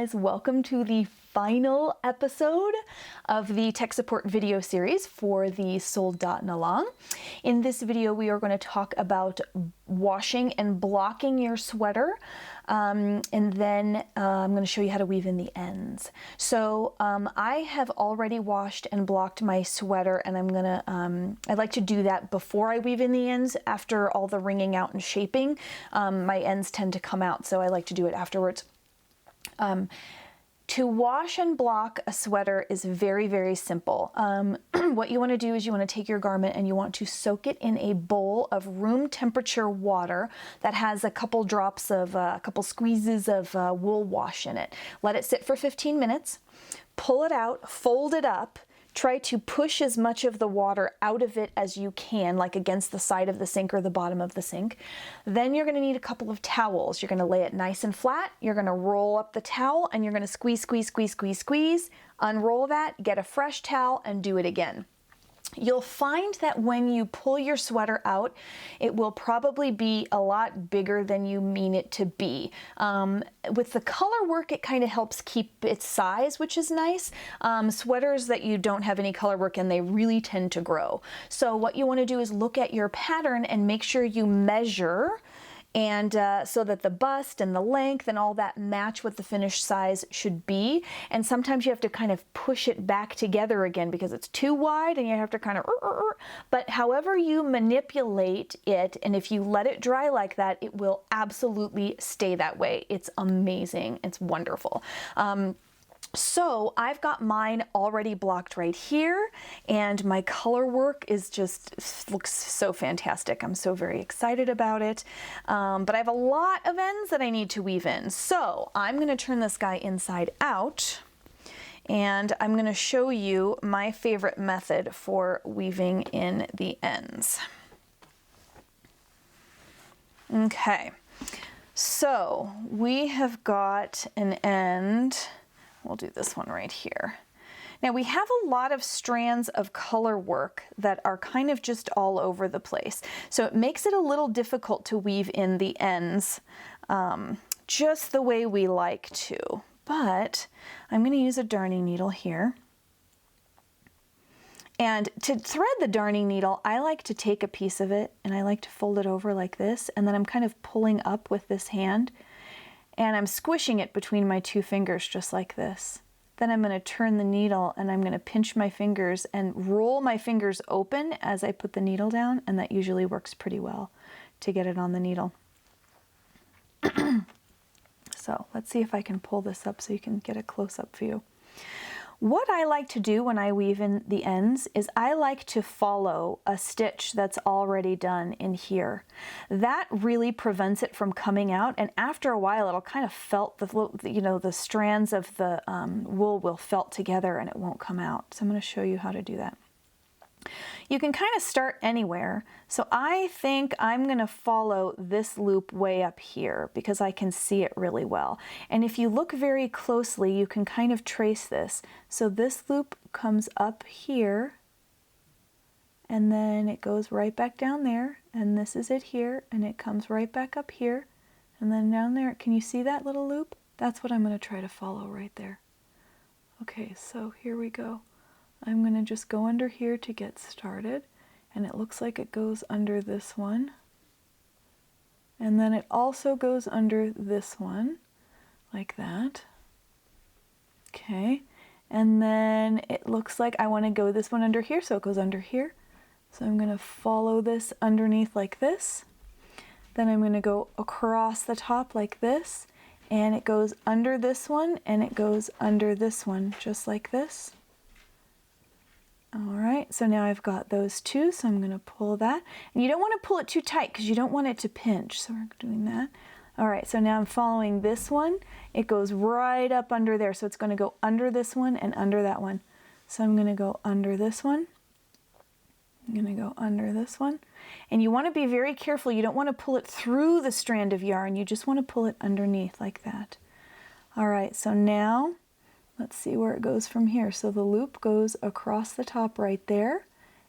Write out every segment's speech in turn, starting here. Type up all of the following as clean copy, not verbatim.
guys, welcome to the final episode of the tech support video series for the Soldotnalong. In this video we are going to talk about washing and blocking your sweater, and then I'm going to show you how to weave in the ends. So I have already washed and blocked my sweater, and I like to do that before I weave in the ends. After all the wringing out and shaping, my ends tend to come out, so I like to do it afterwards. To wash and block a sweater is very, very simple. What you want to do is you want to take your garment and you want to soak it in a bowl of room temperature water that has a couple drops of, a couple squeezes of wool wash in it. Let it sit for 15 minutes, pull it out, fold it up, try to push as much of the water out of it as you can, like against the side of the sink or the bottom of the sink. Then you're going to need a couple of towels. You're going to lay it nice and flat. You're going to roll up the towel and you're going to squeeze, squeeze, squeeze, squeeze, squeeze, unroll that, get a fresh towel and do it again. You'll find that when you pull your sweater out, it will probably be a lot bigger than you mean it to be. With the color work, it kind of helps keep its size, which is nice. Sweaters that you don't have any color work in, they really tend to grow. So what you want to do is look at your pattern and make sure you measure, and so that the bust and the length and all that match what the finished size should be. And sometimes you have to kind of push it back together again because it's too wide and you have to kind of, but however you manipulate it, and if you let it dry like that, it will absolutely stay that way. It's amazing. It's wonderful. So I've got mine already blocked right here, and my color work is looks so fantastic. I'm so very excited about it. But I have a lot of ends that I need to weave in. So I'm going to turn this guy inside out, and I'm going to show you my favorite method for weaving in the ends. Okay, so we have got an end. We'll do this one right here. Now we have a lot of strands of color work that are kind of just all over the place. So it makes it a little difficult to weave in the ends just the way we like to. But I'm going to use a darning needle here. And to thread the darning needle, I like to take a piece of it and I like to fold it over like this. And then I'm kind of pulling up with this hand. And I'm squishing it between my two fingers just like this. Then I'm going to turn the needle and I'm going to pinch my fingers and roll my fingers open as I put the needle down, and that usually works pretty well to get it on the needle. So let's see if I can pull this up so you can get a close-up view. What I like to do when I weave in the ends is I like to follow a stitch that's already done in here. That really prevents it from coming out, and after a while it'll kind of felt, the strands of the wool will felt together and it won't come out. So I'm going to show you how to do that. You can kind of start anywhere. So I think I'm going to follow this loop way up here because I can see it really well. And if you look very closely, you can kind of trace this. So this loop comes up here, and then it goes right back down there, and this is it here, and it comes right back up here, and then down there. Can you see that little loop? That's what I'm going to try to follow right there. Okay, so here we go. I'm going to just go under here to get started, and it looks like it goes under this one, and then it also goes under this one like that. Okay, and then it looks like I want to go this one under here, so it goes under here. So I'm going to follow this underneath like this, then I'm going to go across the top like this, and it goes under this one and it goes under this one just like this. All right, so now I've got those two, so I'm going to pull that. And you don't want to pull it too tight because you don't want it to pinch, so we're doing that. All right, so now I'm following this one. It goes right up under there, so it's going to go under this one and under that one. So I'm going to go under this one. I'm going to go under this one. And you want to be very careful. You don't want to pull it through the strand of yarn. You just want to pull it underneath like that. All right, so now let's see where it goes from here. So the loop goes across the top right there,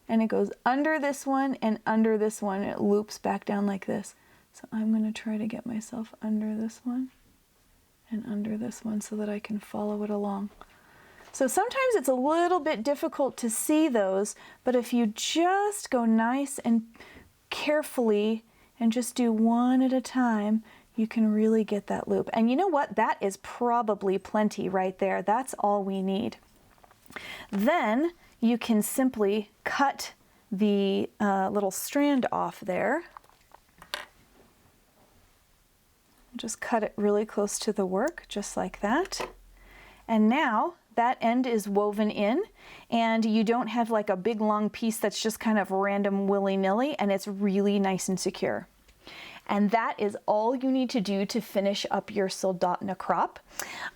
and it goes under this one and under this one, and it loops back down like this. So I'm going to try to get myself under this one and under this one so that I can follow it along. So sometimes it's a little bit difficult to see those, but if you just go nice and carefully and just do one at a time, you can really get that loop. And you know what? That is probably plenty right there. That's all we need. Then you can simply cut the little strand off there. Just cut it really close to the work, just like that. And now that end is woven in, and you don't have like a big long piece that's just kind of random willy-nilly, and it's really nice and secure. And that is all you need to do to finish up your Soldotna crop.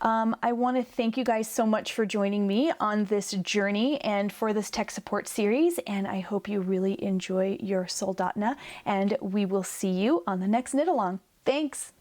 I want to thank you guys so much for joining me on this journey and for this tech support series, and I hope you really enjoy your Soldotna, and we will see you on the next knit along. Thanks!